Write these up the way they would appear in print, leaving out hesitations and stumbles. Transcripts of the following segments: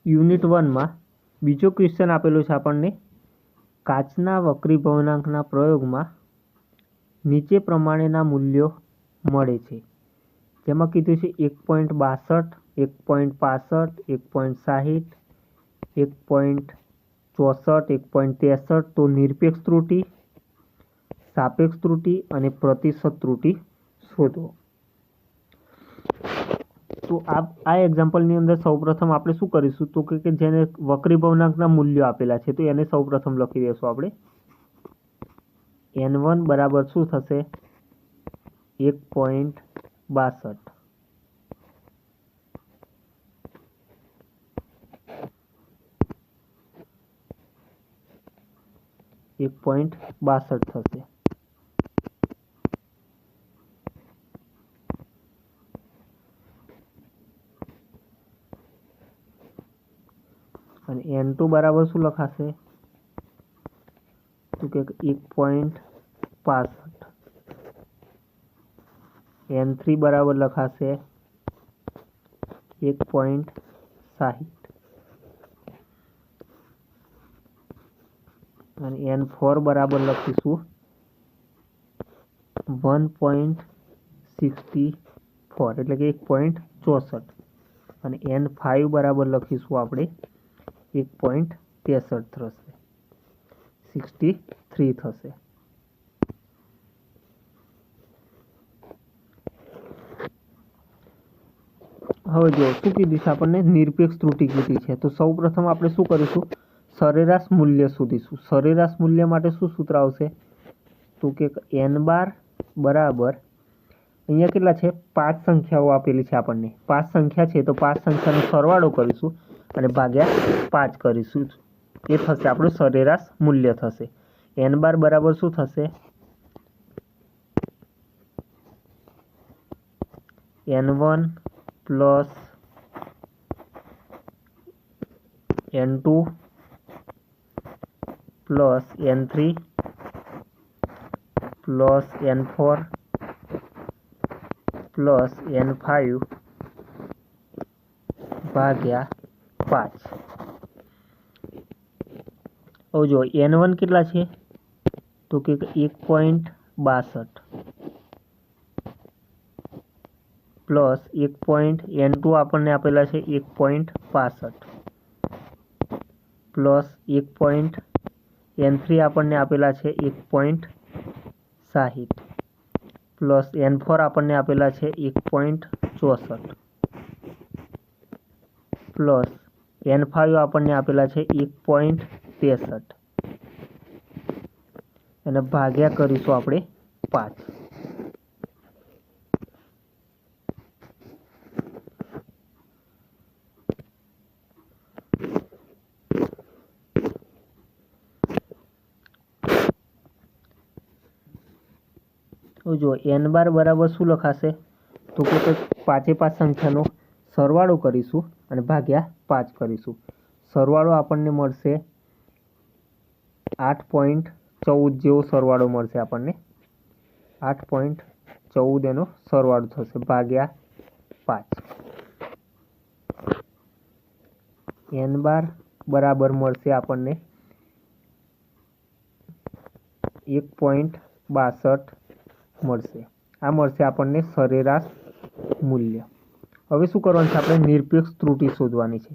Unit 1માં બીજો question આપેલો છે આપણને, કાચના વક્રીભવનાંકના પ્રયોગમાં નીચે પ્રમાણેના મૂલ્યો મળે છે, જેમાં કીધું છે 1.62, 1.65, 1.60, 1.64, 1.63. તો નિરપેક્ષ ત્રુટિ, સાપેક્ષ ત્રુટિ અને પ્રતિશત ત્રુટિ શોધો. તો આ એક્ઝામ્પલની અંદર સૌપ્રથમ આપણે શું કરીશું, તો કે જેને વક્રીભવનાંકના મૂલ્યો આપેલા છે તો એને સૌપ્રથમ લખી દઈશું આપણે. n1 બરાબર શું થશે, 1.62. થશે. અને n2 બરાબર શું લખાશે, તો કે 1.65. n3 બરાબર લખાશે 1.60. અને n4 બરાબર લખીશું 1.64 એટલે કે 1.64. અને n5 બરાબર લખીશું આપણે 1.63 થશે, 63 થશે. હવે જો શું કીધું છે આપણને, નિરપેક્ષ ત્રુટિ કીધી છે. તો સૌ પ્રથમ આપણે શું કરીશું, સરેરાશ મૂલ્ય શોધીશું. સરેરાશ મૂલ્ય માટે શું સૂત્ર આવશે, તો કે n બાર બરાબર, અહીંયા કેટલા છે, 5 સંખ્યાઓ આપેલી છે આપણને. 5 સંખ્યા છે તો 5 સંખ્યાનો સરવાળો કરીશું અને ભાગ્યા 5 કરીશું. એ થશે આપણું સરેરાશ મૂલ્ય થશે. n બાર બરાબર શું થશે, n1 plus n2 plus n3 plus n4 plus n5 ભાગ્યા 5. હવે જો n1 કેટલા છે, તો કે 1.62 પ્લસ n2 આપણને આપેલા છે 1.65 પ્લસ n3 આપણને આપેલા છે 1.60 પ્લસ n4 આપણને આપેલા છે 1.64 પ્લસ n5 આપણને આપેલા છે 1.63 અને ભાગ્યા કરીશું આપણે 5. જો n બાર બરાબર શું લખાશે, તો કે 5 સંખ્યાનો સરવાળો કરીશું અને ભાગ્યા 5 કરીશું. સરવાળો આપણને મળશે 8.14 જેવો સરવાળો મળશે આપણને. 8.14 એનો સરવાળો થશે ભાગ્યા 5. n બાર બરાબર મળશે આપણને 1.62 મળશે. આ મળશે આપણને સરેરાશ મૂલ્ય. હવે શું કરવાનું છે, આપણે નિરપેક્ષ ત્રુટિ શોધવાની છે.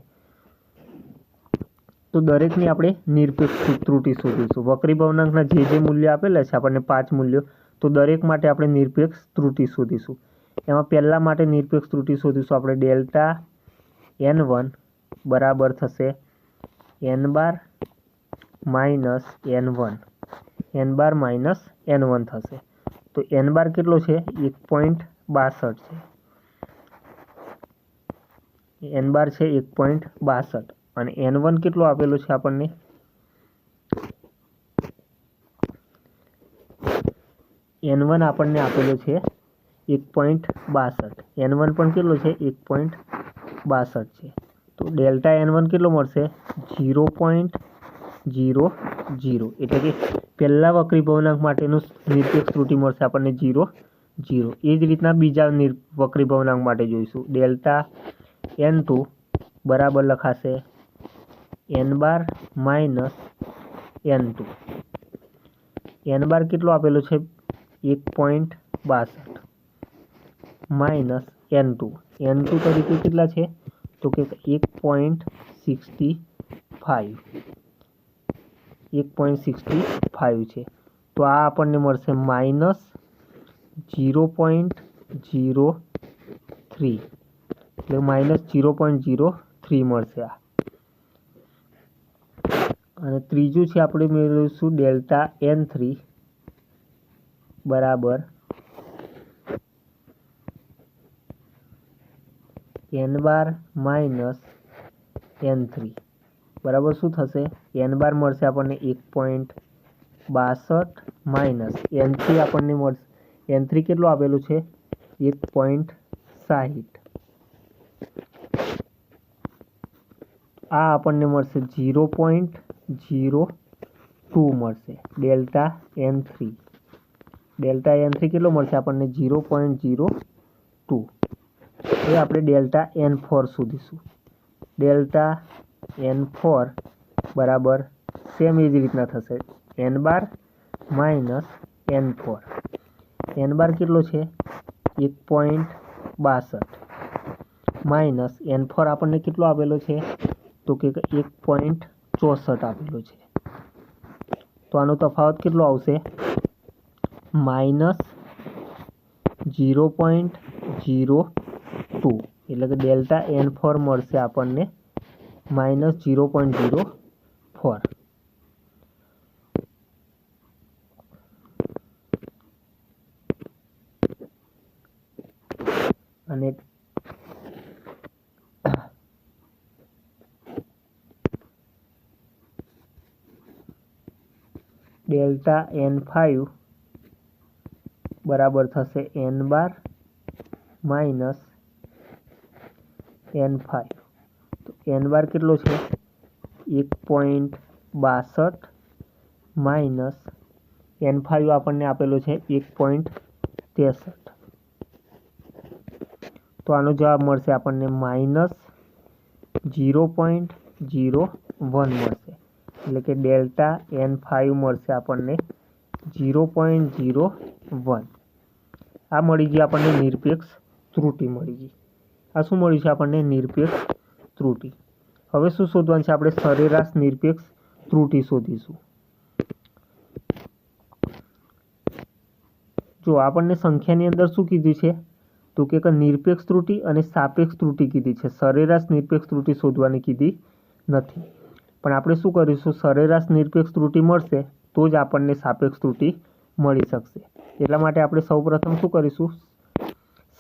તો દરેકની આપણે નિરપેક્ષ ત્રુટિ શોધીશું. વક્રીભવનાંકના જે મૂલ્ય આપેલા છે આપણને 5 મૂલ્યો, તો દરેક માટે આપણે નિરપેક્ષ ત્રુટિ શોધીશું. એમાં પહેલા માટે નિરપેક્ષ ત્રુટિ શોધીશું આપણે ડેલ્ટા n1 બરાબર થશે n bar minus n1, n bar minus n1 થશે. તો n બાર કેટલો છે, 1.62 છે. n બાર છે 1.62 અને n1 કેટલો આપેલો છે આપણને, n1 આપણને આપેલો છે 1.62. n1 પણ કેટલો છે, 1.62 છે. તો ડેલ્ટા n1 કેટલો મળશે, 0.00. એટલે કે પહેલા વક્રીભવનાંક માટેનું નિરપેક્ષ ત્રુટિ મળશે આપણને 0.0. એ જ રીતના બીજા વક્રીભવનાંક માટે જોઈશું. ડેલ્ટા n2 બરાબર લખાશે N bar minus N2. N બાર કેટલો આપેલો છે? 1.62 માઇનસ N2. N2 તરીકે કેટલા છે? તો કે 1.65. 1.65 છે. તો આ આપણને મળશે માઇનસ 0.03, એટલે માઇનસ 0.03 મળશે આ. અને ત્રીજું છે આપણે મેળવીશું ડેલ્ટા N3 બરાબર એન બાર માઇનસ N3 બરાબર શું થશે? એન બાર મળશે આપણને 1.62 માઇનસ N3 આપણને મળશે, N3 કેટલું આપેલું છે? 1.60. આ આપણને મળશે 0.02 મળશે ડેલ્ટા N3. ડેલ્ટા N3 કેટલો મળશે આપણને? 0.02. એ આપણે ડેલ્ટા N4 શોધીશું. ડેલ્ટા N4 બરાબર સેમ એ જ રીતના થશે N bar minus N4. N બાર કેટલો છે? 1.62 માઇનસ N4 આપણને કેટલો આપેલો છે? તો કે 1.64 આપેલો છે. તો આનો તફાવત કેટલો આવશે? માઇનસ 0.02. એટલે કે ડેલ્ટા N4 મળશે આપણને માઇનસ 0.04. અને ડેલ્ટા N5 બરાબર થશે એન બાર માઇનસ N5. તો એન બાર કેટલો છે? 1.62 માઇનસ N5 આપણને આપેલો છે 1.63. તો આનો જવાબ મળશે આપણને માઇનસ 0.01 મળશે. એટલે કે ડેલ્ટા N5 મળશે આપણને 0.01. આ મળી ગઈ આપણને નિરપેક્ષ ત્રુટિ મળી ગઈ. આ શું મળ્યું છે આપણને? નિરપેક્ષ ત્રુટિ. હવે શું શોધવાનું છે? આપણે સરેરાશ નિરપેક્ષ ત્રુટિ શોધીશું. જો આપણને સંખ્યાની અંદર શું કીધું છે? તો કે નિરપેક્ષ ત્રુટિ અને સાપેક્ષ ત્રુટિ કીધી છે. સરેરાશ નિરપેક્ષ ત્રુટિ શોધવાની કીધી નથી. પણ આપણે શું કરીશું? સરેરાશ નિરપેક્ષ ત્રુટિ મળશે તો જ આપણને સાપેક્ષ ત્રુટિ મળી શકશે. એટલા માટે આપણે સૌપ્રથમ શું કરીશું?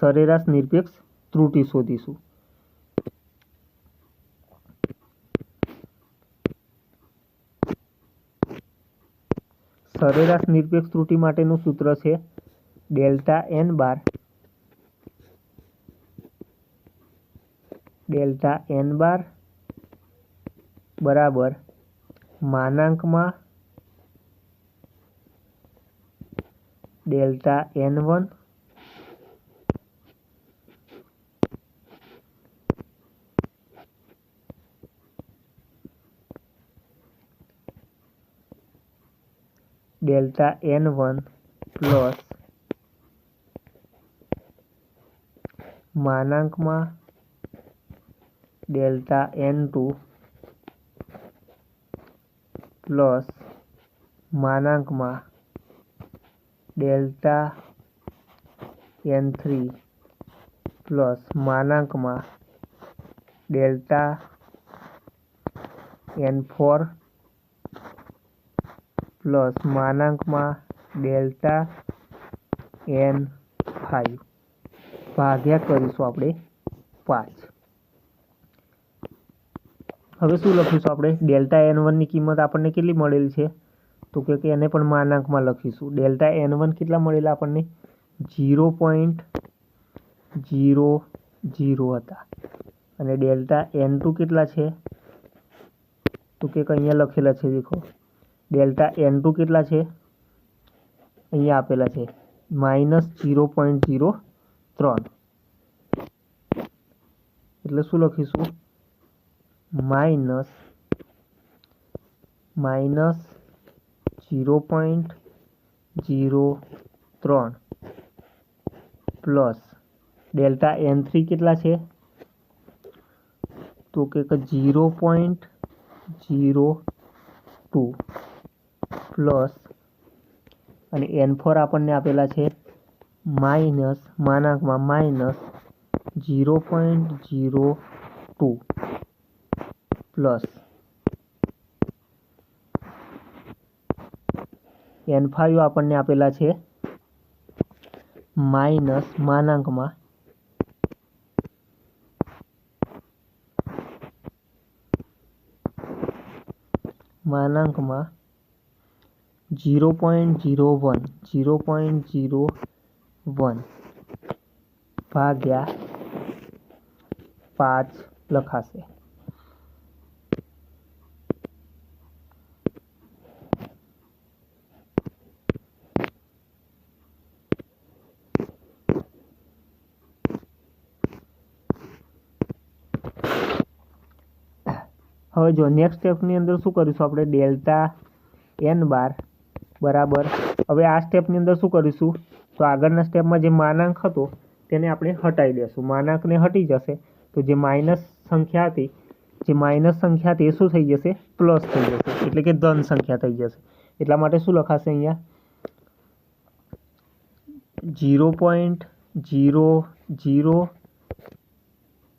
સરેરાશ નિરપેક્ષ ત્રુટિ શોધીશું. સરેરાશ નિરપેક્ષ ત્રુટિ માટેનું સૂત્ર છે ડેલ્ટા N બાર બરાબર માનાંકમાં delta N1 delta N1 plus માનાંકમાં ડેલ્ટા N2 પ્લસ માનાંકમાં ડેલ્ટા N3 પ્લસ માનાંકમાં ડેલ્ટા N4 પ્લસ માનાંકમાં ડેલ્ટા N5 ભાગ્યા કરીશું આપણે 5. હવે શું લખીશું આપણે? ડેલ્ટા N1 ની કિંમત આપણને કેટલી મળેલી છે? તો કે એને પણ માનાંકમાં લખીશું. ડેલ્ટા N1 કેટલા મળેલા આપણને? 0.00 હતા. અને ડેલ્ટા N2 કેટલા છે? તો કે અહીંયા લખેલા છે, દેખો. ડેલ્ટા N2 કેટલા છે? અહીંયા આપેલા છે માઇનસ 0.03. એટલે શું લખીશું? માઇનસ -0.03 પ્લસ ડેલ્ટા N3 કેટલા છે તો કે 0.02 પ્લસ અને N4 આપણને આપેલા છે -0.02 પ્લસ N5 આપણને આપેલા છે -0.01 ભાગ્યા 5 લખાશે. હવે જો નેક્સ્ટ સ્ટેપની અંદર શું કરીશું આપણે ડેલ્ટા N બાર બરાબર. હવે આ સ્ટેપની અંદર શું કરીશું તો આગળના સ્ટેપમાં જે માનાંક હતો તેને આપણે હટાવી દેશું. માનાંકને હટી જશે તો જે માઇનસ સંખ્યા હતી એ શું થઈ જશે પ્લસ થઈ જશે, એટલે કે ધન સંખ્યા થઈ જશે. એટલા માટે શું લખાશે અહીંયા 0.00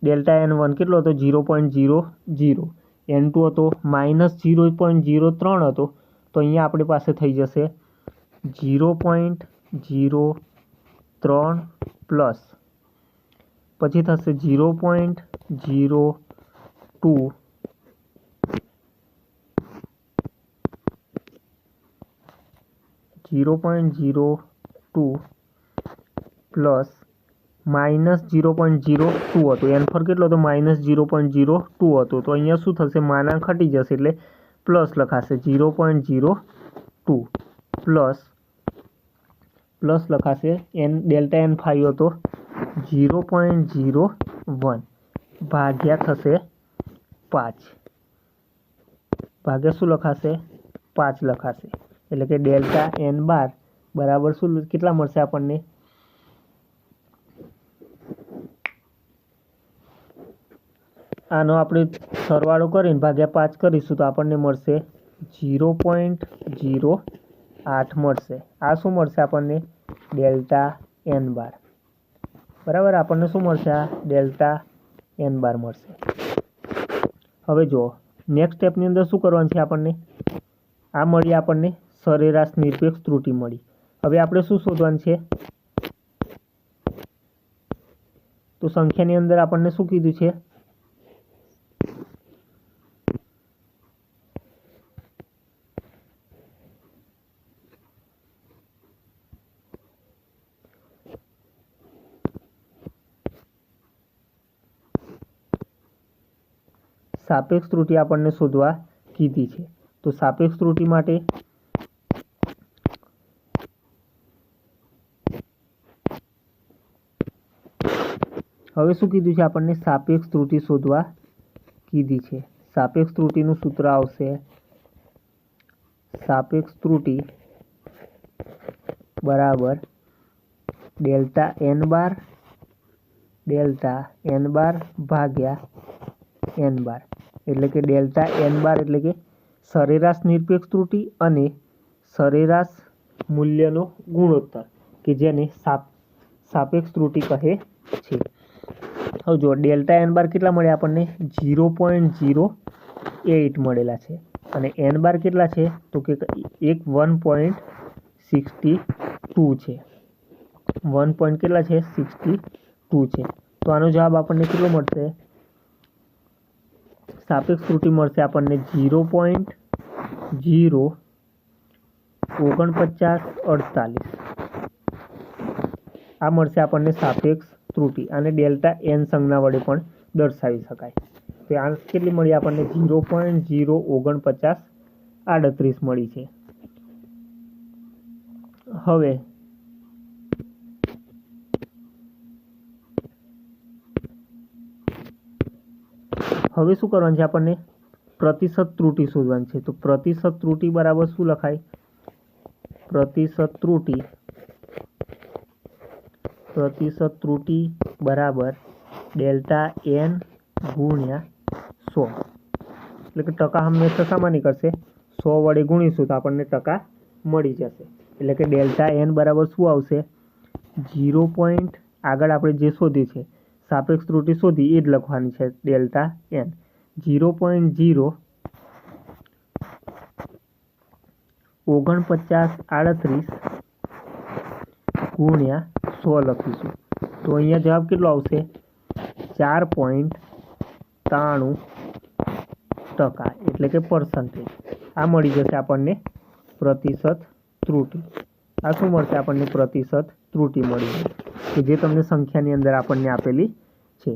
ડેલ્ટા N1 કેટલો હતો 0.00, N2 હતો -0.03 હતો તો અહીંયા આપણી પાસે થઈ જશે 0.03 પ્લસ પછી થશે 0.02 પ્લસ -0.02 હતું. N4 કેટલો હતો -0.02 હતો તો અહીંયા શું થશે માનાંક ઘટી જશે એટલે પ્લસ લખાશે 0.02 પ્લસ લખાશે ડેલ્ટા N5 હતો 0.01 ભાગ્યા થશે 5 ભાગ્યા શું લખાશે 5 લખાશે, એટલે કે ડેલ્ટા N બાર બરાબર શું કેટલા મળશે આપણને આનો આપણે સરવાળો કરીને ભાગ્યા 5 કરીશું તો આપણને મળશે 0.08 મળશે. આ શું મળશે આપણને ડેલ્ટા N બાર બરાબર. આપણને શું મળશે આ ડેલ્ટા N બાર મળશે. હવે જો નેક્સ્ટ સ્ટેપની અંદર શું કરવાનું છે આપણને આ મળી આપણને સરેરાશ નિરપેક્ષ ત્રુટિ મળી. હવે આપણે શું શોધવાનું છે તો સંખ્યાની અંદર આપણને શું કીધું છે સાપેક્ષ ત્રુટિ આપણને શોધવા કીધી છે. તો સાપેક્ષ ત્રુટિ માટે હવે શું કીધું છે આપણને સાપેક્ષ ત્રુટિ શોધવા કીધી છે. સાપેક્ષ ત્રુટિનું સૂત્ર આવશે સાપેક્ષ ત્રુટિ બરાબર ડેલ્ટા N બાર ભાગ્યા N બાર, એટલે કે ડેલ્ટા N બાર એટલે કે સરેરાશ નિરપેક્ષ ત્રુટિ અને સરેરાશ મૂલ્યનો ગુણોત્તર કે જેને સાપેક્ષ ત્રુટિ કહે છે. હવે જો ડેલ્ટા N બાર કેટલા મળ્યા આપણને 0.08 મળેલા છે અને N બાર કેટલા છે તો કે 1.62 છે. 1 કેટલા છે 62 છે. તો આનો જવાબ આપણને કેટલો મળશે સાપેક્ષ ત્રુટિ મળશે આપણને 0.04948 આ મળશે આપણને સાપેક્ષ ત્રુટિ. અને ડેલ્ટા N સંજ્ઞા વડે પણ દર્શાવી શકાય. તો આ કેટલી મળી આપણને 0.04938 મળી છે. હવે શું કરવાનું છે આપણને પ્રતિશત ત્રુટિ શોધવાની છે. તો પ્રતિશત ત્રુટિ બરાબર શું લખાય? પ્રતિશત ત્રુટિ બરાબર ડેલ્ટા એન ગુણ્યા 100. એટલે કે ટકા હંમેશા શામાં નીકળશે? 100 વડે ગુણીશું તો આપણને ટકા મળી જશે. એટલે કે ડેલ્ટા એન બરાબર શું આવશે? 0. આગળ આપણે જે શોધી છે સાપેક્ષ ત્રુટિ શોધી એ જ લખવાની છે. ડેલ્ટા એન 0.04938 ગુણ્યા 100 લખીશું. તો અહીંયા જવાબ કેટલો આવશે? 4.93%. એટલે કે પર્સન્ટેજ. આ મળી જશે આપણને પ્રતિશત ત્રુટિ. આ શું મળશે આપણને? પ્રતિશત ત્રુટિ મળી જશે કે જે તમને સંખ્યાની અંદર આપણને આપેલી છે.